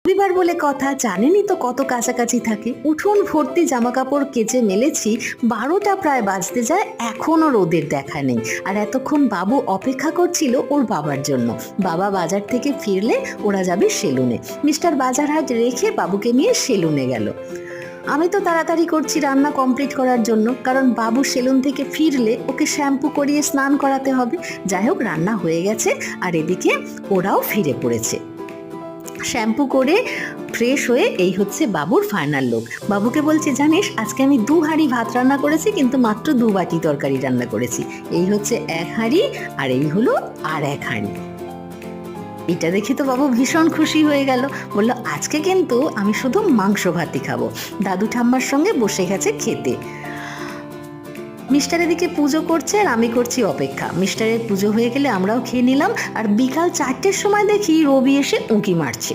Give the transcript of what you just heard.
রবিবার বলে কথা, জানেনই তো কত কাছাকাছি থাকে। উঠোন ভর্তি জামা কাপড় কেচে মেলেছি, 12টা প্রায় বাজতে যায়, এখনো রোদের দেখা নেই। আর এতক্ষণ বাবু অপেক্ষা করছিল ওর বাবার জন্য। বাবা বাজার থেকে ফিরলে ওরা যাবে সেলুনে। মিস্টার বাজারহাট রেখে বাবুকে নিয়ে সেলুনে গেল। আমি তো তাড়াতাড়ি করছি রান্না কমপ্লিট করার জন্য, কারণ বাবু সেলুন থেকে ফিরলে ওকে শ্যাম্পু করিয়ে স্নান করাতে হবে। যাই হোক, রান্না হয়ে গেছে আর এদিকে ওরাও ফিরে পড়েছে। শ্যাম্পু করে ফ্রেশ হয়ে এই হচ্ছে বাবুর ফাইনাল লুক। বাবুকে বলছি, জানিস আজকে আমি 2 হাঁড়ি ভাত রান্না করেছি, কিন্তু মাত্র 2 বাটি তরকারি রান্না করেছি। এই হচ্ছে 1 হাঁড়ি আর এই হলো আর 1 হাঁড়ি। এটা দেখে তো বাবু ভীষণ খুশি হয়ে গেল। বলল, আজকে কিন্তু আমি শুধু মাংস ভাতই খাবো। দাদু ঠাম্মার সঙ্গে বসে গেছে খেতে। মিস্টার এদিকে পুজো করছে আর আমি করছি অপেক্ষা। মিস্টারের পুজো হয়ে গেলে আমরাও খেয়ে নিলাম। আর বিকাল 4টের সময় দেখি রবি এসে উঁকি মারছে।